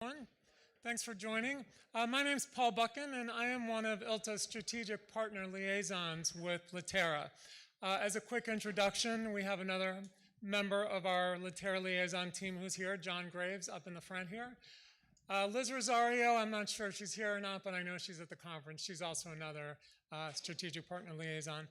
Everyone. Thanks for joining. My name is Paul Buchan, and I am one of ILTA's strategic partner liaisons with Litera. As a quick introduction, we have another member of our Litera liaison team who's here, John Graves, up in the front here. Liz Rosario, I'm not sure if she's here or not, but I know she's at the conference. She's also another strategic partner liaison.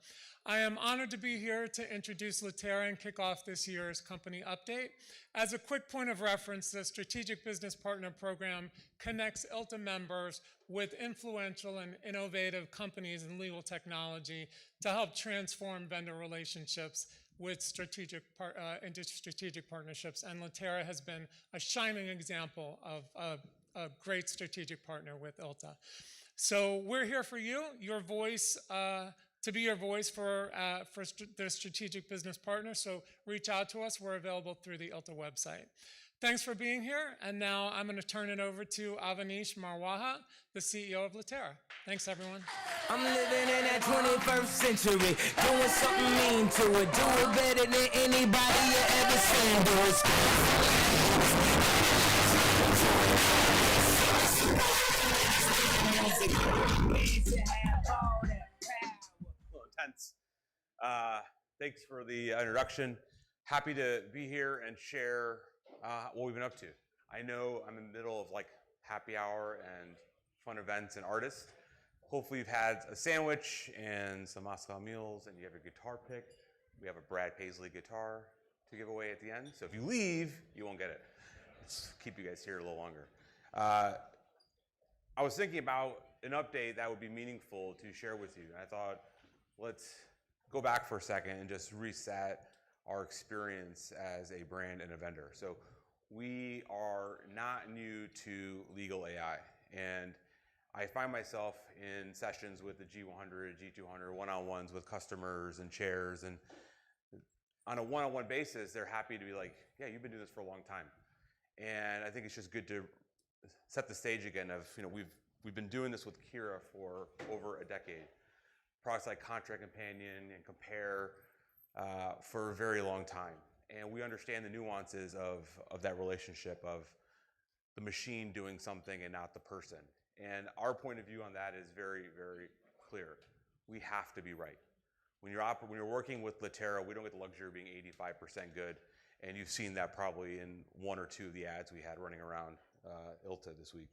I am honored to be here to introduce Litera and kick off this year's company update. As a quick point of reference, the Strategic Business Partner Program connects ILTA members with influential and innovative companies in legal technology to help transform vendor relationships with into strategic partnerships, and Litera has been a shining example of a great strategic partner with ILTA. So we're here for you, your voice, to be your voice for the strategic business partner. So reach out to us. We're available through the ILTA website. Thanks for being here. And now I'm going to turn it over to Avaneesh Marwaha, the CEO of Litera. Thanks, everyone. I'm living in that 21st century, doing something mean to it, do it better than anybody you ever seen. Do it. Intense. Thanks for the introduction. Happy to be here and share what we've been up to. I know I'm in the middle of like happy hour and fun events and artists. Hopefully you've had a sandwich and some Moscow mules and you have your guitar pick. We have a Brad Paisley guitar to give away at the end. So if you leave, you won't get it. Let's keep you guys here a little longer. I was thinking about an update that would be meaningful to share with you. I thought, let's go back for a second and just reset our experience as a brand and a vendor. So we are not new to legal AI. And I find myself in sessions with the G100, G200, one-on-ones with customers and chairs, and on a one-on-one basis, they're happy to be like, yeah, you've been doing this for a long time. And I think it's just good to set the stage again of, we've been doing this with Kira for over a decade. Products like Contract Companion and Compare for a very long time. And we understand the nuances of that relationship of the machine doing something and not the person. And our point of view on that is very, very clear. We have to be right. When you're working with Litera, we don't get the luxury of being 85% good. And you've seen that probably in one or two of the ads we had running around ILTA this week.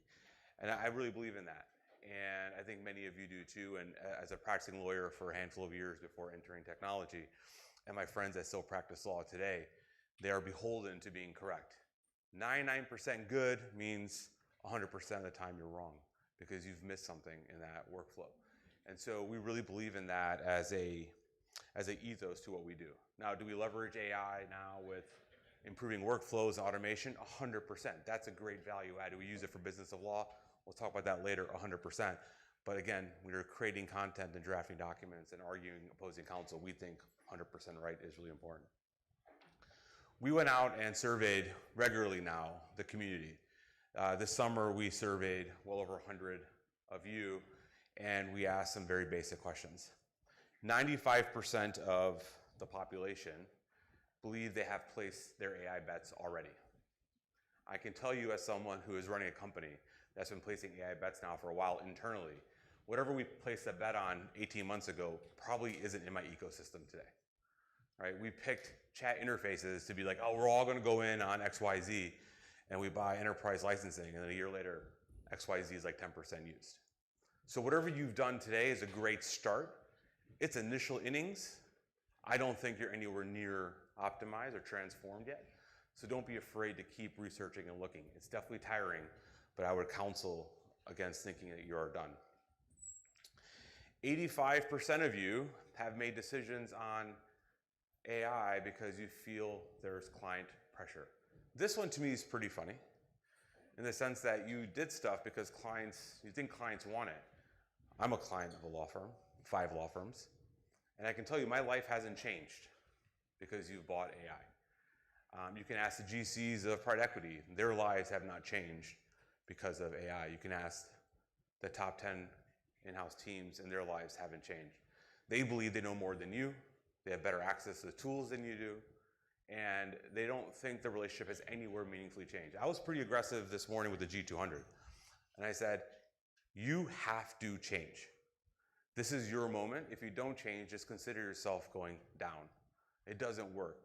And I really believe in that. And I think many of you do too. And as a practicing lawyer for a handful of years before entering technology, and my friends that still practice law today, they are beholden to being correct. 99% good means 100% of the time you're wrong because you've missed something in that workflow. And so we really believe in that as a ethos to what we do. Now, do we leverage AI now with improving workflows and automation? 100%. That's a great value add. Do we use it for business of law? We'll talk about that later, 100%. But again, when you're creating content and drafting documents and arguing opposing counsel, we think 100% right is really important. We went out and surveyed regularly now the community. This summer, we surveyed well over 100 of you, and we asked some very basic questions. 95% of the population believe they have placed their AI bets already. I can tell you as someone who is running a company that's been placing AI bets now for a while internally, whatever we placed a bet on 18 months ago probably isn't in my ecosystem today, right? We picked chat interfaces to be like, oh, we're all gonna go in on XYZ, and we buy enterprise licensing, and then a year later, XYZ is like 10% used. So whatever you've done today is a great start. It's initial innings. I don't think you're anywhere near optimized or transformed yet. So don't be afraid to keep researching and looking. It's definitely tiring, but I would counsel against thinking that you are done. 85% of you have made decisions on AI because you feel there's client pressure. This one to me is pretty funny in the sense that you did stuff because you think clients want it. I'm a client of a law firm, 5 law firms, and I can tell you my life hasn't changed because you've bought AI. You can ask the GCs of private equity, their lives have not changed because of AI. You can ask the top 10 in-house teams and their lives haven't changed. They believe they know more than you, they have better access to the tools than you do, and they don't think the relationship has anywhere meaningfully changed. I was pretty aggressive this morning with the G200, and I said, you have to change. This is your moment. If you don't change, just consider yourself going down. It doesn't work.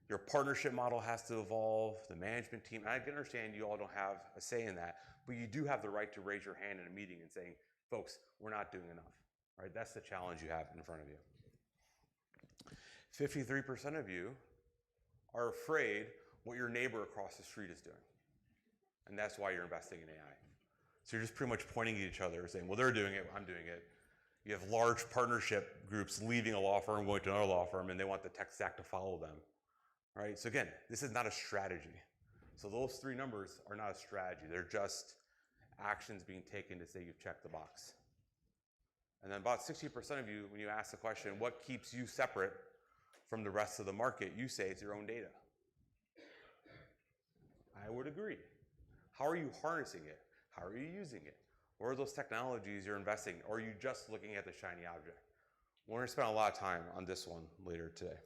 Your partnership model has to evolve, the management team. I can understand you all don't have a say in that, but you do have the right to raise your hand in a meeting and saying, folks, we're not doing enough. Right? That's the challenge you have in front of you. 53% of you are afraid what your neighbor across the street is doing. And that's why you're investing in AI. So you're just pretty much pointing at each other saying, well, they're doing it, I'm doing it. You have large partnership groups leaving a law firm, going to another law firm, and they want the tech stack to follow them. Right? So again, this is not a strategy. So those three numbers are not a strategy. They're just actions being taken to say you've checked the box. And then about 60% of you, when you ask the question, what keeps you separate from the rest of the market, you say it's your own data. I would agree. How are you harnessing it? How are you using it? What are those technologies you're investing in? Or are you just looking at the shiny object? We're going to spend a lot of time on this one later today.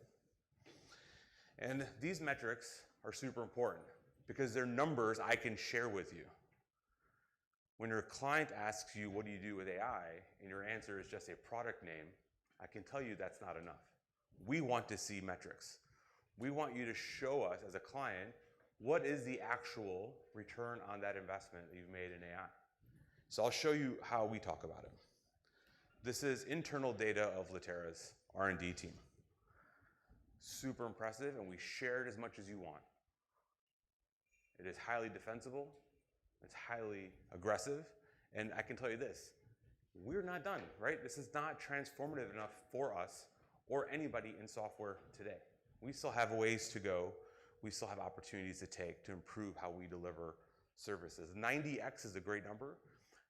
And these metrics are super important because they're numbers I can share with you. When your client asks you, what do you do with AI? And your answer is just a product name, I can tell you that's not enough. We want to see metrics. We want you to show us as a client, what is the actual return on that investment that you've made in AI? So I'll show you how we talk about it. This is internal data of Litera's R&D team. Super impressive, and we share it as much as you want. It is highly defensible, it's highly aggressive, and I can tell you this, we're not done, right? This is not transformative enough for us or anybody in software today. We still have ways to go. We still have opportunities to take to improve how we deliver services. 90x is a great number,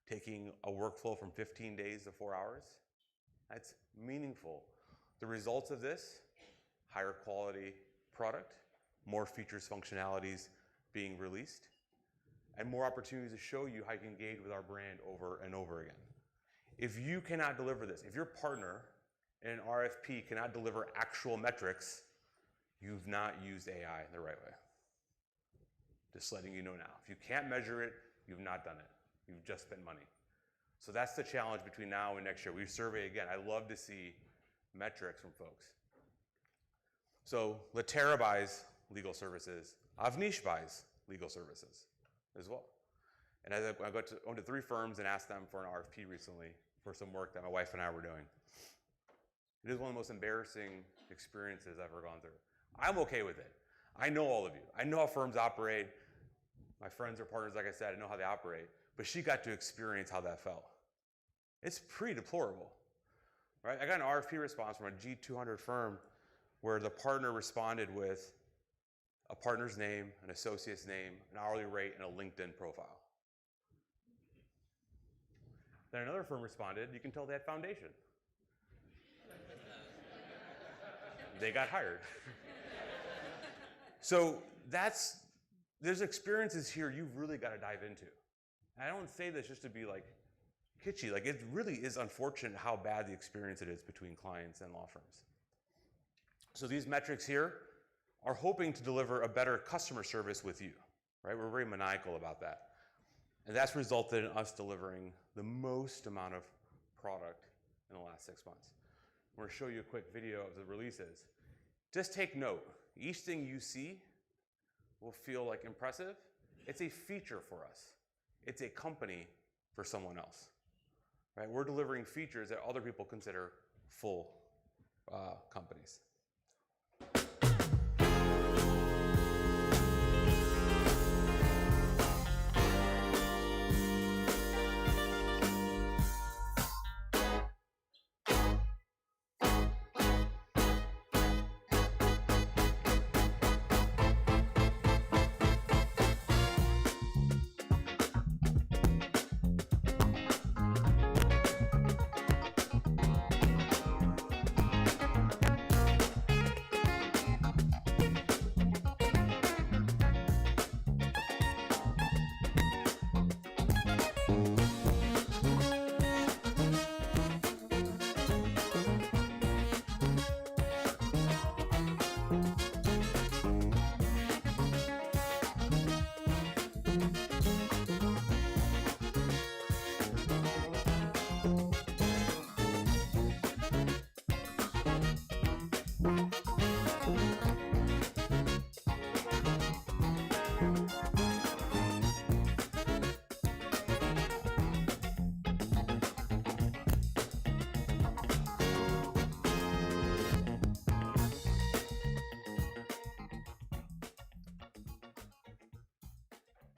taking a workflow from 15 days to 4 hours. That's meaningful. The results of this, higher quality product, more features, functionalities being released, and more opportunities to show you how you can engage with our brand over and over again. If you cannot deliver this, if your partner in an RFP cannot deliver actual metrics, you've not used AI the right way. Just letting you know now. If you can't measure it, you've not done it. You've just spent money. So that's the challenge between now and next year. We survey again. I love to see metrics from folks. So Litera buys legal services. Avaneesh buys legal services as well. And I went to 3 firms and asked them for an RFP recently for some work that my wife and I were doing. It is one of the most embarrassing experiences I've ever gone through. I'm okay with it. I know all of you. I know how firms operate. My friends are partners, like I said, I know how they operate. But she got to experience how that felt. It's pretty deplorable, right? I got an RFP response from a G200 firm where the partner responded with a partner's name, an associate's name, an hourly rate, and a LinkedIn profile. Then another firm responded, you can tell they had foundation. They got hired. So there's experiences here you've really got to dive into. And I don't say this just to be like kitschy, like it really is unfortunate how bad the experience it is between clients and law firms. So these metrics here are hoping to deliver a better customer service with you, right? We're very maniacal about that. And that's resulted in us delivering the most amount of product in the last 6 months. I'm going to show you a quick video of the releases. Just take note, each thing you see will feel like impressive. It's a feature for us. It's a company for someone else, right? We're delivering features that other people consider full companies.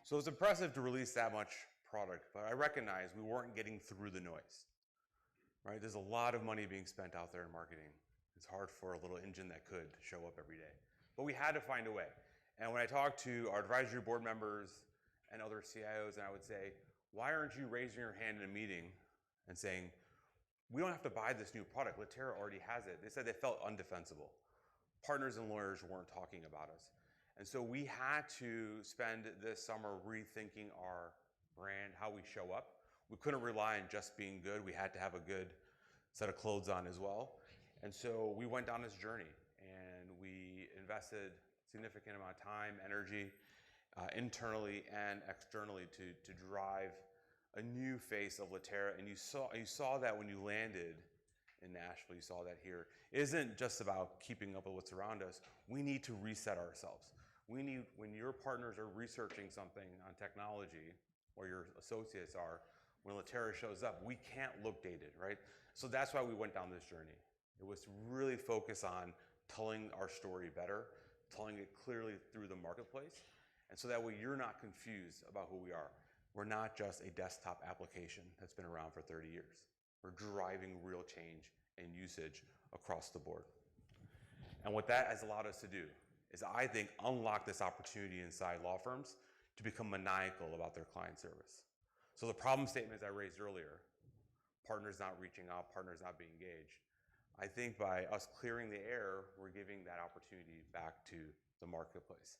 So it's impressive to release that much product, but I recognize we weren't getting through the noise, right? There's a lot of money being spent out there in marketing. It's hard for a little engine that could show up every day. But we had to find a way. And when I talked to our advisory board members and other CIOs, and I would say, why aren't you raising your hand in a meeting and saying, we don't have to buy this new product, Litera already has it. They said they felt undefensible. Partners and lawyers weren't talking about us. And so we had to spend this summer rethinking our brand, how we show up. We couldn't rely on just being good. We had to have a good set of clothes on as well. And so we went down this journey and we invested a significant amount of time, energy, internally and externally to drive a new face of Litera. And you saw that when you landed in Nashville, you saw that here. It isn't just about keeping up with what's around us. We need to reset ourselves. We need, when your partners are researching something on technology, or your associates are, when Litera shows up, we can't look dated, right? So that's why we went down this journey. It was to really focus on telling our story better, telling it clearly through the marketplace, and so that way you're not confused about who we are. We're not just a desktop application that's been around for 30 years. We're driving real change and usage across the board. And what that has allowed us to do is, I think, unlock this opportunity inside law firms to become maniacal about their client service. So the problem statements I raised earlier, partners not reaching out, partners not being engaged, I think by us clearing the air, we're giving that opportunity back to the marketplace.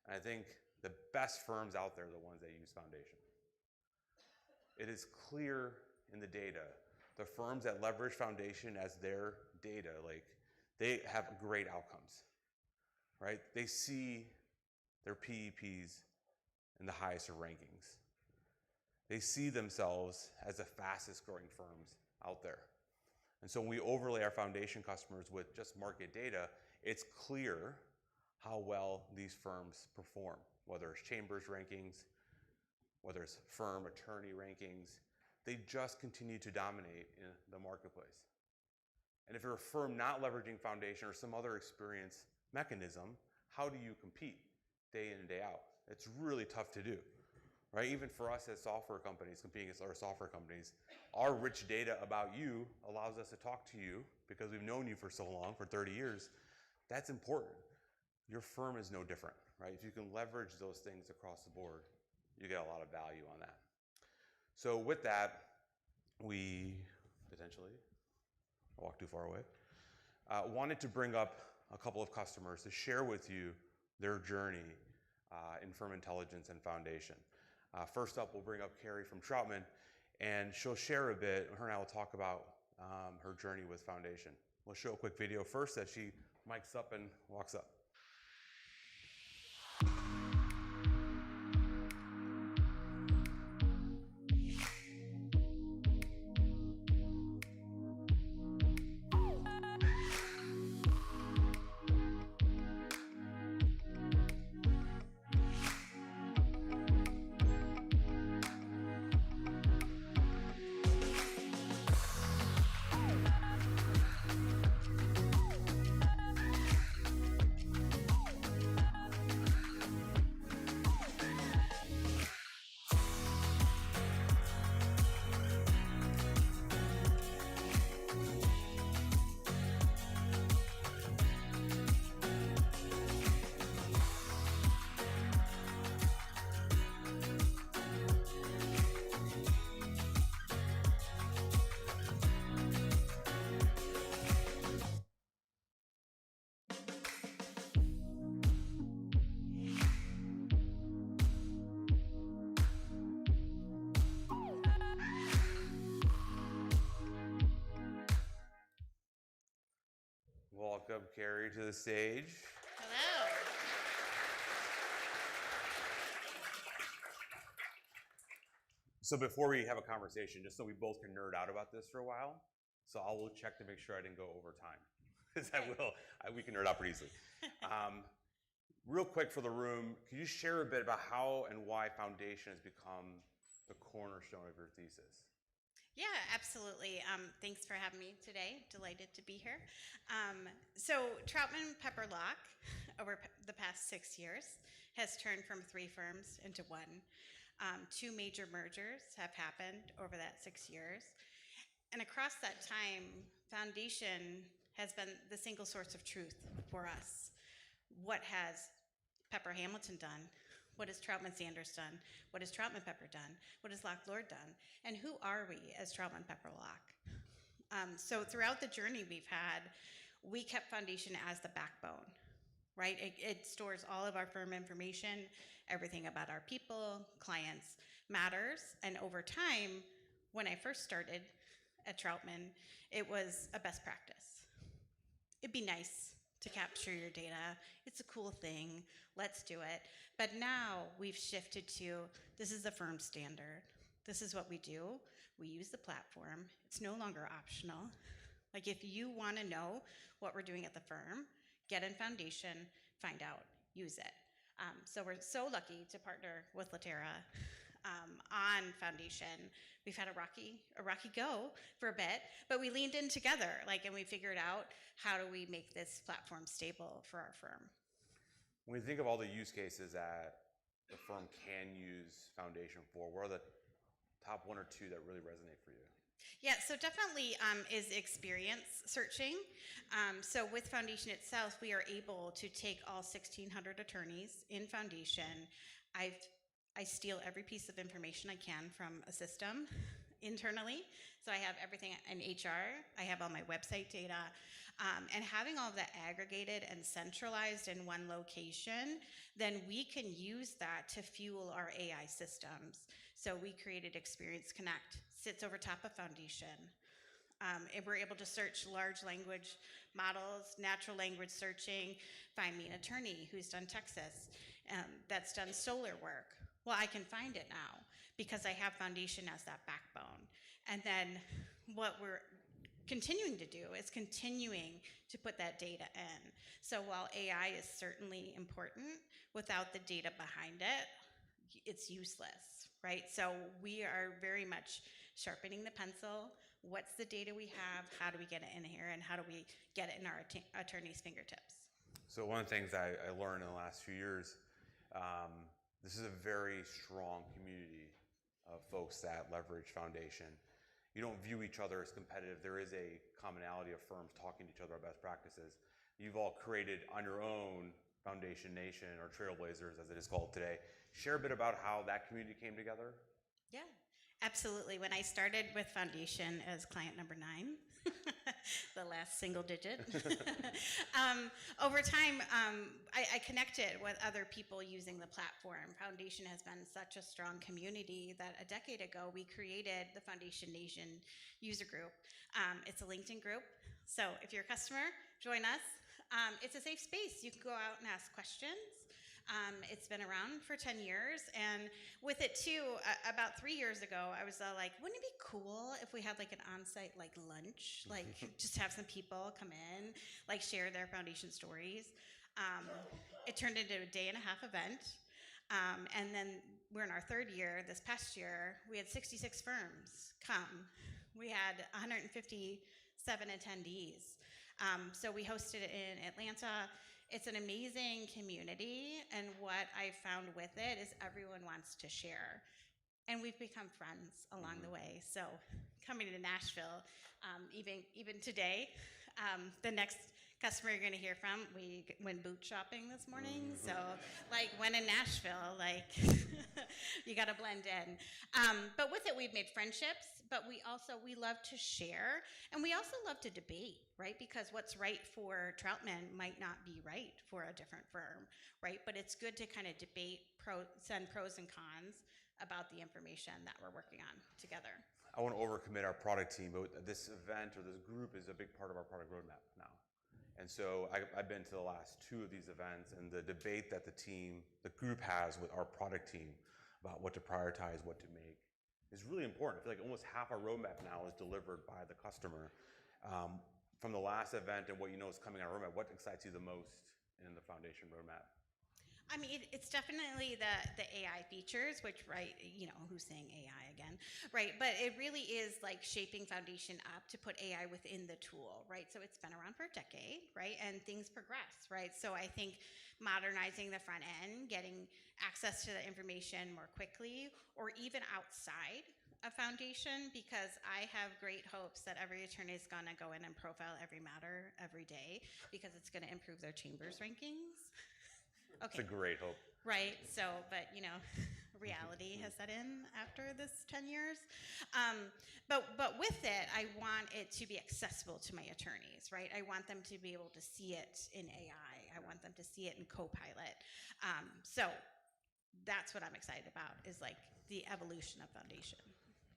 And I think the best firms out there are the ones that use Foundation. It is clear in the data, the firms that leverage Foundation as their data lake, they have great outcomes. Right? They see their PEPs in the highest of rankings. They see themselves as the fastest growing firms out there. And so when we overlay our Foundation customers with just market data, it's clear how well these firms perform, whether it's Chambers rankings, whether it's firm attorney rankings. They just continue to dominate in the marketplace. And if you're a firm not leveraging Foundation or some other experience mechanism, how do you compete day in and day out? It's really tough to do, right? Even for us as software companies, competing against other software companies, our rich data about you allows us to talk to you because we've known you for so long, for 30 years. That's important. Your firm is no different, right? If you can leverage those things across the board, you get a lot of value on that. So with that, we potentially, I walked too far away, wanted to bring up a couple of customers to share with you their journey in firm intelligence and Foundation. First up, we'll bring up Carrie from Troutman, and she'll share a bit. Her and I will talk about her journey with Foundation. We'll show a quick video first that she mics up and walks up. Welcome, Carrie, to the stage. Hello. So before we have a conversation, just so we both can nerd out about this for a while, so I will check to make sure I didn't go over time, because we can nerd out pretty easily. Real quick for the room, can you share a bit about how and why foundation has become the cornerstone of your thesis? Yeah, absolutely. Thanks for having me today. Delighted to be here. So Troutman Pepper Locke, over the past 6 years, has turned from 3 firms into 1. 2 major mergers have happened over that 6 years. And across that time, foundation has been the single source of truth for us. What has Pepper Hamilton done? What has Troutman Sanders done? What has Troutman Pepper done? What has Locke Lord done? And who are we as Troutman Pepper Locke? So throughout the journey we've had, we kept foundation as the backbone, right? It stores all of our firm information, everything about our people, clients matters. And over time, when I first started at Troutman, it was a best practice. It'd be nice to capture your data. It's a cool thing. Let's do it. But now we've shifted to, this is the firm standard. This is what we do. We use the platform. It's no longer optional. Like, if you want to know what we're doing at the firm, get in foundation, find out, use it. So we're so lucky to partner with Litera on foundation. We've had a rocky go for a bit, but we leaned in together, and we figured out, how do we make this platform stable for our firm? When you think of all the use cases that the firm can use foundation for, what are the top 1 or 2 that really resonate for you? Yeah, so definitely is experience searching. So with foundation itself, we are able to take all 1,600 attorneys in foundation. I steal every piece of information I can from a system internally. So I have everything in HR. I have all my website data. And having all of that aggregated and centralized in one location, then we can use that to fuel our AI systems. So we created Experience Connect, sits over top of foundation. And we're able to search large language models, natural language searching, find me an attorney who's done Texas, that's done solar work. Well, I can find it now because I have foundation as that backbone. And then what we're continuing to do is continuing to put that data in. So while AI is certainly important, without the data behind it, it's useless, right? So we are very much sharpening the pencil. What's the data we have? How do we get it in here? And how do we get it in our attorney's fingertips? So one of the things I learned in the last few years, this is a very strong community of folks that leverage foundation. You don't view each other as competitive. There is a commonality of firms talking to each other about best practices. You've all created on your own Foundation Nation, or Trailblazers as it is called today. Share a bit about how that community came together. Yeah, absolutely. When I started with Foundation as client number 9, the last single digit, over time, I connected with other people using the platform. Foundation has been such a strong community that a decade ago, we created the Foundation Nation user group. It's a LinkedIn group. So if you're a customer, join us. It's a safe space. You can go out and ask questions. It's been around for 10 years, and with it too, about 3 years ago, I was like, wouldn't it be cool if we had an on-site lunch, just have some people come in, share their foundation stories. It turned into a day-and-a-half event, and then we're in our 3rd year. This past year, we had 66 firms come. We had 157 attendees. So we hosted it in Atlanta. It's an amazing community, and what I found with it is everyone wants to share. And we've become friends along the way. So coming to Nashville, even today, the next customer you're gonna hear from, we went boot shopping this morning. So when in Nashville, you gotta blend in. But with it, we've made friendships, but we love to share, and we also love to debate, right? Because what's right for Troutman might not be right for a different firm, right? But it's good to kind of debate, send pros and cons about the information that we're working on together. I want to overcommit our product team, but this event or this group is a big part of our product roadmap now. And so I've been to the last 2 of these events, and the debate that the group has with our product team about what to prioritize, what to make, is really important. I feel like almost half our roadmap now is delivered by the customer. From the last event and what you know is coming on our roadmap, what excites you the most in the foundation roadmap? I mean, it's definitely the AI features, which, right, who's saying AI again, right? But it really is like shaping foundation up to put AI within the tool, right? So it's been around for a decade, right? And things progress, right? So I think modernizing the front end, getting access to the information more quickly, or even outside a foundation, because I have great hopes that every attorney is going to go in and profile every matter every day, because it's going to improve their chambers rankings. Okay. It's a great hope. Right. So, but reality has set in after this 10 years. But with it, I want it to be accessible to my attorneys, right? I want them to be able to see it in AI. I want them to see it in Copilot. So that's what I'm excited about, is like the evolution of foundation.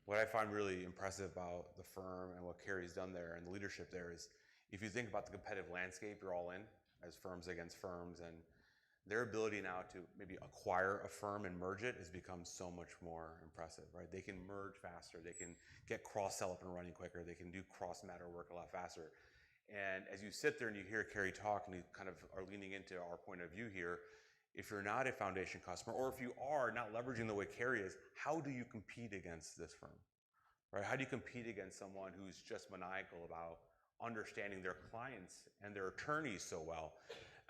What I find really impressive about the firm and what Carrie's done there and the leadership there is, if you think about the competitive landscape you're all in as firms against firms, and their ability now to maybe acquire a firm and merge it has become so much more impressive, right? They can merge faster. They can get cross-sell up and running quicker. They can do cross-matter work a lot faster. And as you sit there and you hear Carrie talk and you kind of are leaning into our point of view here, if you're not a foundation customer, or if you are not leveraging the way Carrie is, how do you compete against this firm, right? How do you compete against someone who's just maniacal about understanding their clients and their attorneys so well?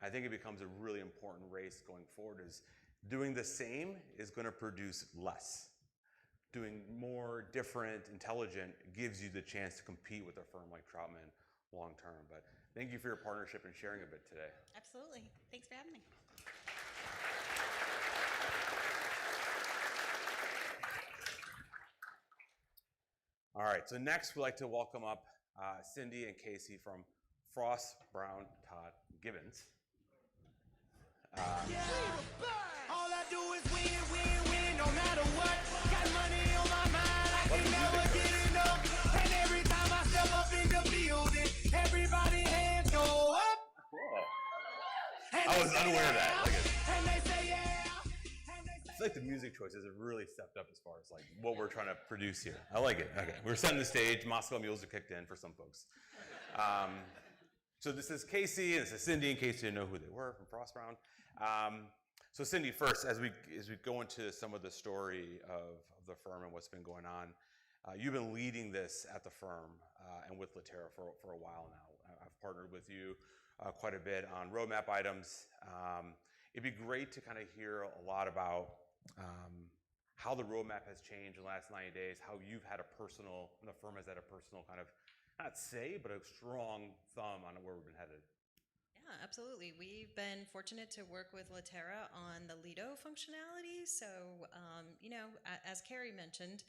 I think it becomes a really important race going forward. Is doing the same is going to produce less. Doing more, different, intelligent gives you the chance to compete with a firm like Troutman long term. But thank you for your partnership and sharing a bit today. Absolutely. Thanks for having me. All right, so next we'd like to welcome up Cindy and Casey from Frost Brown Todd Gibbons. All I do is win, win, win, no matter what. Got money on my mind, I can never get enough. And every time I step up in the building, everybody hands go up. I was unaware of that. Look at it. And they say yeah. I feel like the music choices have really stepped up as far as like what we're trying to produce here. I like it. Okay, we're setting the stage. Moscow Mules are kicked in for some folks. So this is Casey and this is Cindy, in case you didn't know who they were, from Frost Brown. So Cindy, first, as we go into some of the story of the firm and what's been going on, you've been leading this at the firm and with Litera for a while now. I've partnered with you quite a bit on roadmap items. It'd be great to kind of hear a lot about how the roadmap has changed in the last 90 days, how you've had a personal, and the firm has had a personal kind of, not say, but a strong thumb on where we've been headed. Yeah, absolutely. We've been fortunate to work with Litera on the Lito functionality. So, as Carrie mentioned,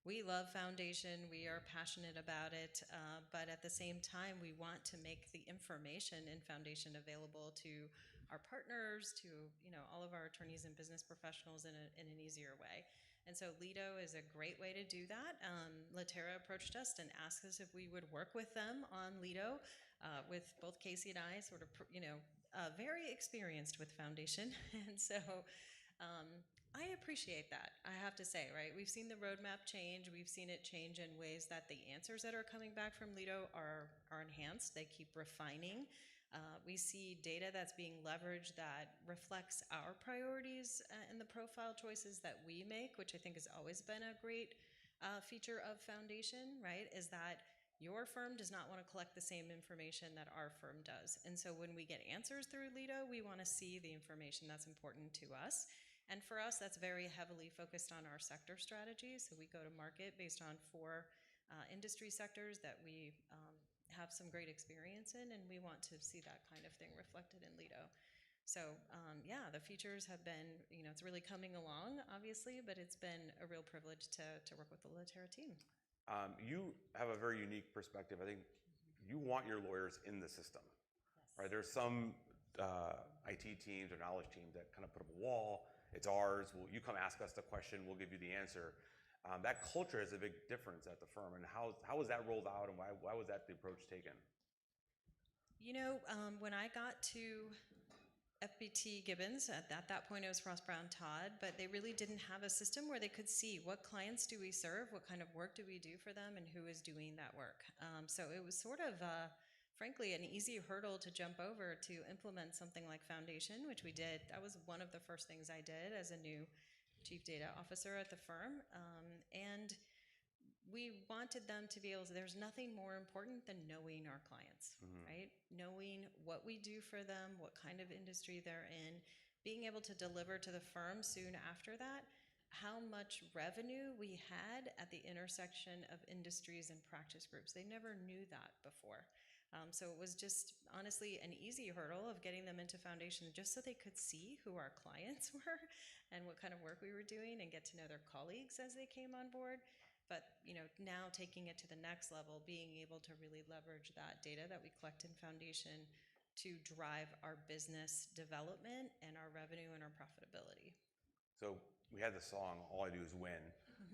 we love foundation. We are passionate about it. But at the same time, we want to make the information in foundation available to our partners, to all of our attorneys and business professionals in an easier way. And so Lito is a great way to do that. Litera approached us and asked us if we would work with them on Lito, with both Casey and I sort of, very experienced with foundation. And so I appreciate that, I have to say, right? We've seen the roadmap change. We've seen it change in ways that the answers that are coming back from Lito are enhanced. They keep refining. We see data that's being leveraged that reflects our priorities and the profile choices that we make, which I think has always been a great feature of foundation, right? Is that your firm does not want to collect the same information that our firm does. And so when we get answers through Lito, we want to see the information that's important to us. And for us, that's very heavily focused on our sector strategy. So we go to market based on 4 industry sectors that we have some great experience in, and we want to see that kind of thing reflected in Lito. So the features have been, it's really coming along, obviously, but it's been a real privilege to work with the Litera team. You have a very unique perspective. I think you want your lawyers in the system, right? There's some IT teams or knowledge teams that kind of put up a wall. It's ours. You come ask us the question, we'll give you the answer. That culture is a big difference at the firm. And how was that rolled out, and why was that the approach taken? When I got to FBT Gibbons. At that point, it was Frost Brown Todd, but they really didn't have a system where they could see what clients do we serve, what kind of work do we do for them, and who is doing that work. So it was sort of, frankly, an easy hurdle to jump over to implement something like Foundation, which we did. That was one of the first things I did as a new chief data officer at the firm. And we wanted them to be able to, there's nothing more important than knowing our clients, right? Knowing what we do for them, what kind of industry they're in, being able to deliver to the firm soon after that, how much revenue we had at the intersection of industries and practice groups. They never knew that before. So it was just honestly an easy hurdle of getting them into Foundation just so they could see who our clients were and what kind of work we were doing and get to know their colleagues as they came on board. But now taking it to the next level, being able to really leverage that data that we collect in Foundation to drive our business development and our revenue and our profitability. So we had the song, All I Do Is Win.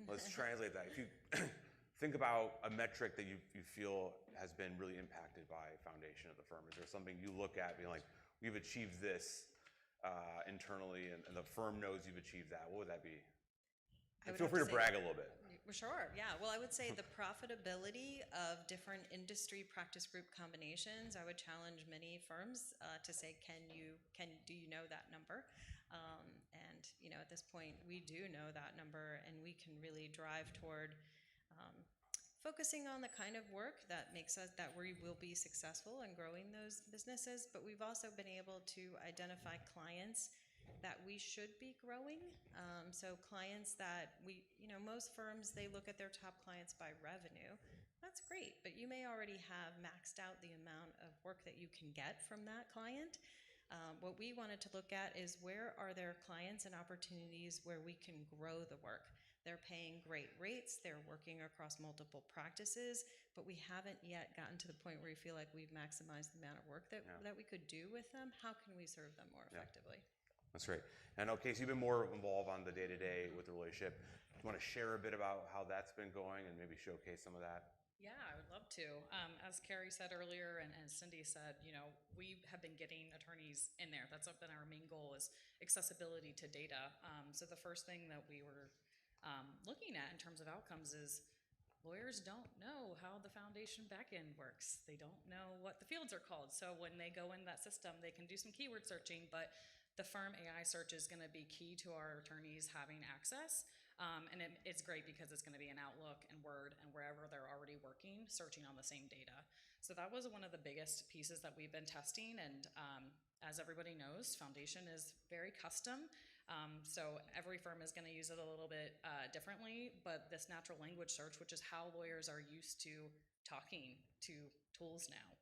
Let's translate that. If you think about a metric that you feel has been really impacted by Foundation at the firm, is there something you look at being like, we've achieved this internally and the firm knows you've achieved that? What would that be? And feel free to brag a little bit. Sure, yeah. Well, I would say the profitability of different industry practice group combinations, I would challenge many firms to say, do you know that number? And at this point, we do know that number, and we can really drive toward focusing on the kind of work that makes us, that we will be successful in growing those businesses. But we've also been able to identify clients that we should be growing. So clients that most firms, they look at their top clients by revenue. That's great, but you may already have maxed out the amount of work that you can get from that client. What we wanted to look at is where are there clients and opportunities where we can grow the work. They're paying great rates, they're working across multiple practices, but we haven't yet gotten to the point where we feel like we've maximized the amount of work that we could do with them. How can we serve them more effectively? That's great. And okay, so you've been more involved on the day-to-day with the relationship. Do you want to share a bit about how that's been going and maybe showcase some of that? Yeah, I would love to. As Carrie said earlier, and as Cindy said, we have been getting attorneys in there. That's been our main goal, is accessibility to data. So the first thing that we were looking at in terms of outcomes is lawyers don't know how the Foundation backend works. They don't know what the fields are called. So when they go in that system, they can do some keyword searching, but the firm AI search is going to be key to our attorneys having access. And it's great because it's going to be in Outlook and Word and wherever they're already working, searching on the same data. So that was one of the biggest pieces that we've been testing. And as everybody knows, Foundation is very custom. So every firm is going to use it a little bit differently. But this natural language search, which is how lawyers are used to talking to tools now,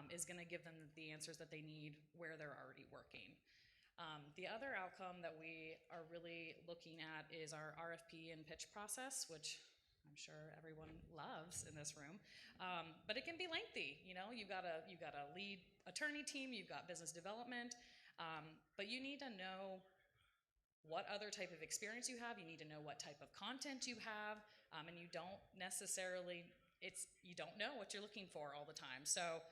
is going to give them the answers that they need where they're already working. The other outcome that we are really looking at is our RFP and pitch process, which I'm sure everyone loves in this room, but it can be lengthy. You've got a lead attorney team, you've got business development, but you need to know what other type of experience you have. You need to know what type of content you have, and you don't necessarily, you don't know what you're looking for all the time. So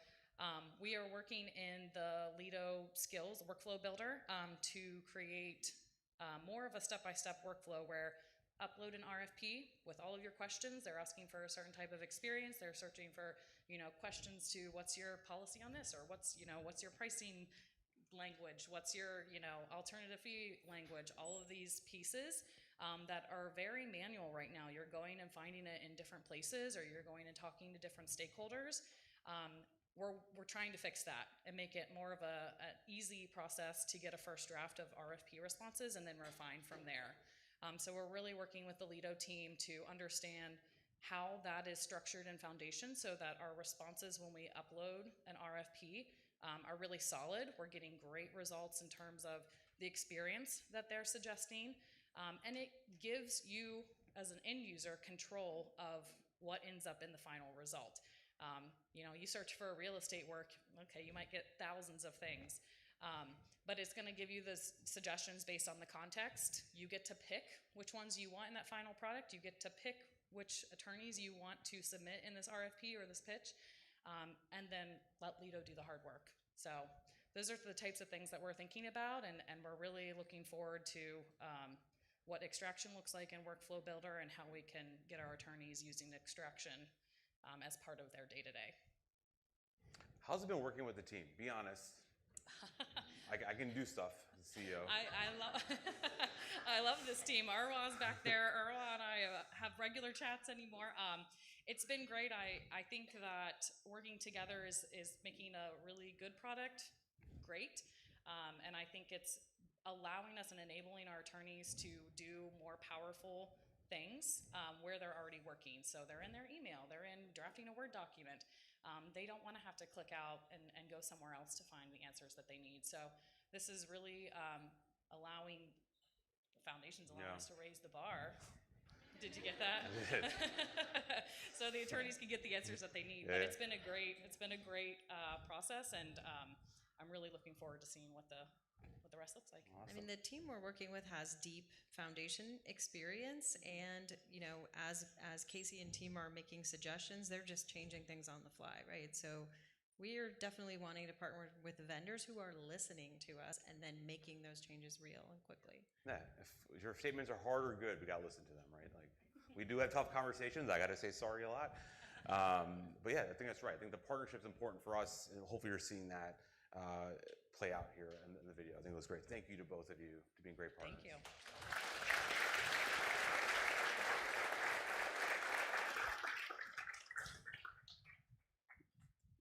we are working in the Lito skills workflow builder to create more of a step-by-step workflow where upload an RFP with all of your questions. They're asking for a certain type of experience. They're searching for questions to what's your policy on this, or what's your pricing language, what's your alternative fee language. All of these pieces that are very manual right now. You're going and finding it in different places, or you're going and talking to different stakeholders. We're trying to fix that and make it more of an easy process to get a first draft of RFP responses and then refine from there. So we're really working with the Lito team to understand how that is structured in Foundation so that our responses when we upload an RFP are really solid. We're getting great results in terms of the experience that they're suggesting. And it gives you, as an end user, control of what ends up in the final result. You search for real estate work, okay, you might get thousands of things, but it's going to give you the suggestions based on the context. You get to pick which ones you want in that final product. You get to pick which attorneys you want to submit in this RFP or this pitch, and then let Lito do the hard work. So those are the types of things that we're thinking about, and we're really looking forward to what extraction looks like in Workflow Builder and how we can get our attorneys using extraction as part of their day-to-day. How's it been working with the team? Be honest. I can do stuff, as CEO. I love this team. Arwa's back there. Arwa and I have regular chats anymore. It's been great. I think that working together is making a really good product great. And I think it's allowing us and enabling our attorneys to do more powerful things where they're already working. So they're in their email, they're in drafting a Word document. They don't want to have to click out and go somewhere else to find the answers that they need. So this is really allowing foundations us to raise the bar. Did you get that? I did. So the attorneys can get the answers that they need. But it's been a great process, and I'm really looking forward to seeing what the rest looks like. Awesome. I mean, the team we're working with has deep foundation experience, and as Casey and team are making suggestions, they're just changing things on the fly, right? So we are definitely wanting to partner with the vendors who are listening to us and then making those changes real and quickly. Yeah, if your statements are hard or good, we gotta listen to them, right? Like, we do have tough conversations. I gotta say sorry a lot, but yeah, I think that's right. I think the partnership's important for us, and hopefully you're seeing that play out here in the video. I think it was great. Thank you to both of you for being great partners. Thank you.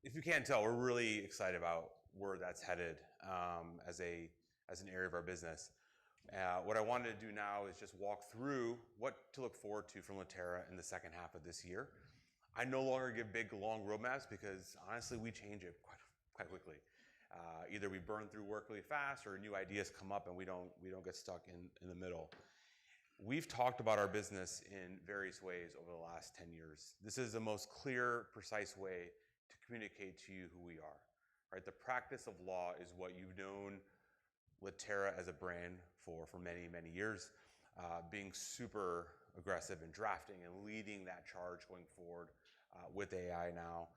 If you can't tell, we're really excited about where that's headed as an area of our business. What I wanted to do now is just walk through what to look forward to from Litera in the second half of this year. I no longer give big, long roadmaps because honestly, we change it quite quickly. Either we burn through work really fast, or new ideas come up and we don't get stuck in the middle. We've talked about our business in various ways over the last 10 years. This is the most clear, precise way to communicate to you who we are. Right? The practice of law is what you've known Litera as a brand for many, many years, being super aggressive in drafting and leading that charge going forward with AI now,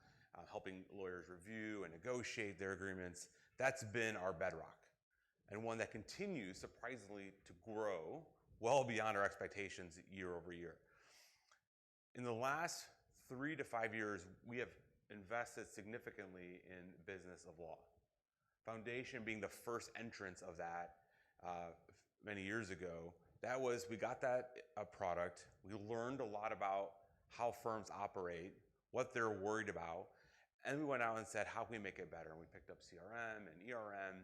helping lawyers review and negotiate their agreements. That's been our bedrock, and one that continues, surprisingly, to grow well beyond our expectations year over year. In the last 3 to 5 years, we have invested significantly in business of law. Foundation being the first entrance of that many years ago. That was, we got that product, we learned a lot about how firms operate, what they're worried about, and we went out and said, how can we make it better? And we picked up CRM and ERM.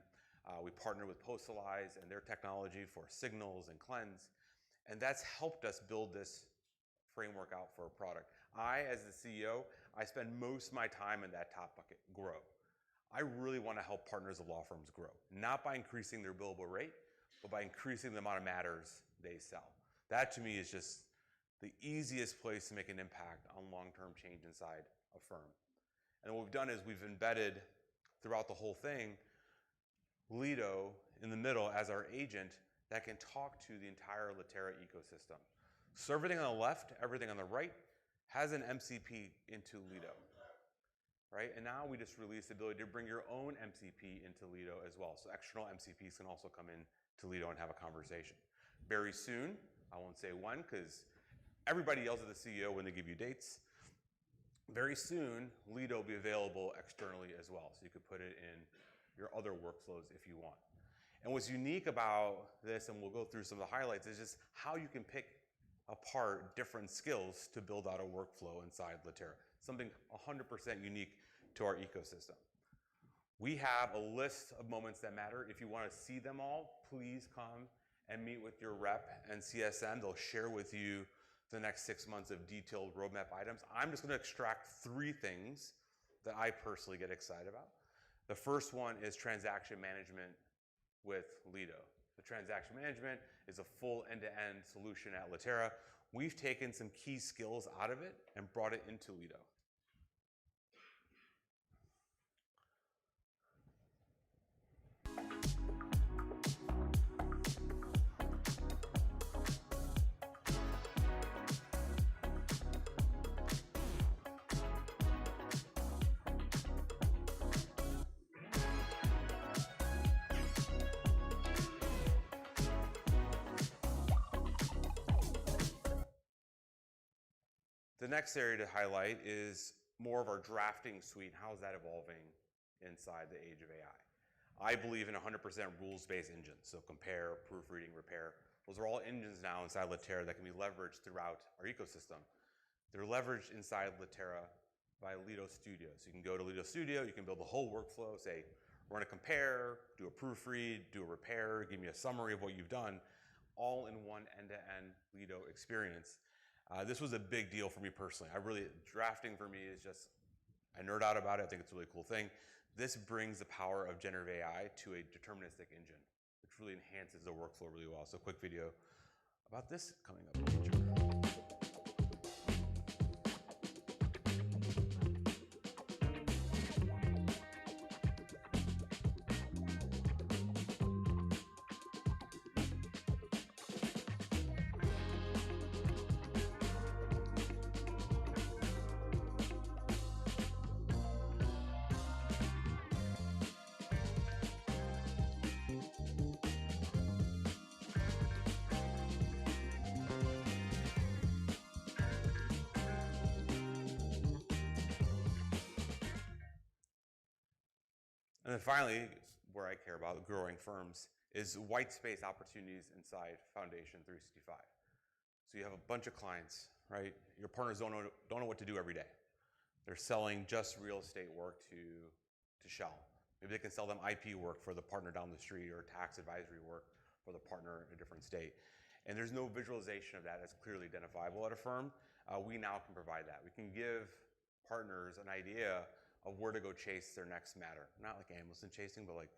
We partnered with Postalize and their technology for signals and cleanse. And that's helped us build this framework out for a product. As the CEO, I spend most of my time in that top bucket, grow. I really want to help partners of law firms grow, not by increasing their billable rate, but by increasing the amount of matters they sell. That to me is just the easiest place to make an impact on long-term change inside a firm. And what we've done is we've embedded throughout the whole thing Lito in the middle as our agent that can talk to the entire Litera ecosystem. So everything on the left, everything on the right has an MCP into Lito, right? And now we just released the ability to bring your own MCP into Lito as well. So external MCPs can also come in to Lito and have a conversation. Very soon, I won't say when because everybody yells at the CEO when they give you dates. Very soon, Lito will be available externally as well. So you could put it in your other workflows if you want. And what's unique about this, and we'll go through some of the highlights, is just how you can pick apart different skills to build out a workflow inside Litera. Something 100% unique to our ecosystem. We have a list of moments that matter. If you want to see them all, please come and meet with your rep and CSM. They'll share with you the next 6 months of detailed roadmap items. I'm just going to extract 3 things that I personally get excited about. The first one is transaction management with Lito. The transaction management is a full end-to-end solution at Litera. We've taken some key skills out of it and brought it into Lito. The next area to highlight is more of our drafting suite. How is that evolving inside the age of AI? I believe in 100% rules-based engines. So compare, proofreading, repair. Those are all engines now inside Litera that can be leveraged throughout our ecosystem. They're leveraged inside Litera by Lito Studio. So you can go to Lito Studio, you can build the whole workflow, say, run a compare, do a proofread, do a repair, give me a summary of what you've done, all in one end-to-end Lito experience. This was a big deal for me personally. Drafting for me is just, I nerd out about it. I think it's a really cool thing. This brings the power of generative AI to a deterministic engine, which really enhances the workflow really well. So a quick video about this coming up in the future. And then finally, where I care about growing firms, is white space opportunities inside Foundation 365. So you have a bunch of clients, right? Your partners don't know what to do every day. They're selling just real estate work to Shell. Maybe they can sell them IP work for the partner down the street or tax advisory work for the partner in a different state. And there's no visualization of that that's clearly identifiable at a firm. We now can provide that. We can give partners an idea of where to go chase their next matter. Not like Amazon chasing, but like,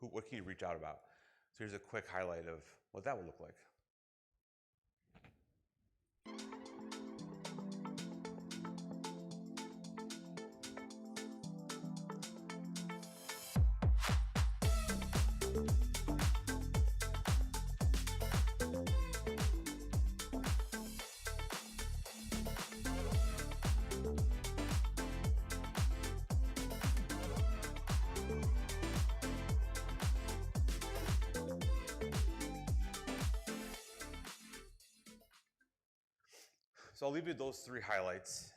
what can you reach out about? So here's a quick highlight of what that would look like. So I'll leave you those three highlights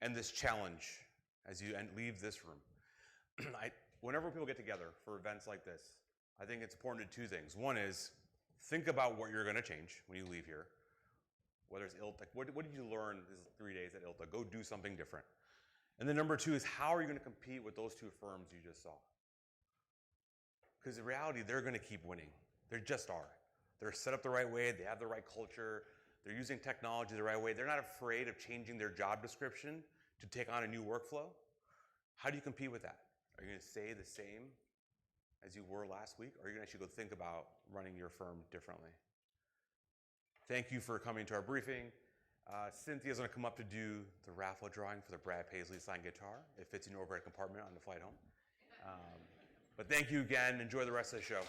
and this challenge as you leave this room. Whenever people get together for events like this, I think it's important to do two things. One is think about what you're going to change when you leave here. Whether it's ILTA, what did you learn these 3 days at ILTA? Go do something different. And then number two is how are you going to compete with those two firms you just saw? Because in reality, they're going to keep winning. They just are. They're set up the right way. They have the right culture. They're using technology the right way. They're not afraid of changing their job description to take on a new workflow. How do you compete with that? Are you going to stay the same as you were last week? Or are you going to actually go think about running your firm differently? Thank you for coming to our briefing. Cynthia's going to come up to do the raffle drawing for the Brad Paisley signed guitar. It fits in your overhead compartment on the flight home. But thank you again. Enjoy the rest of the show.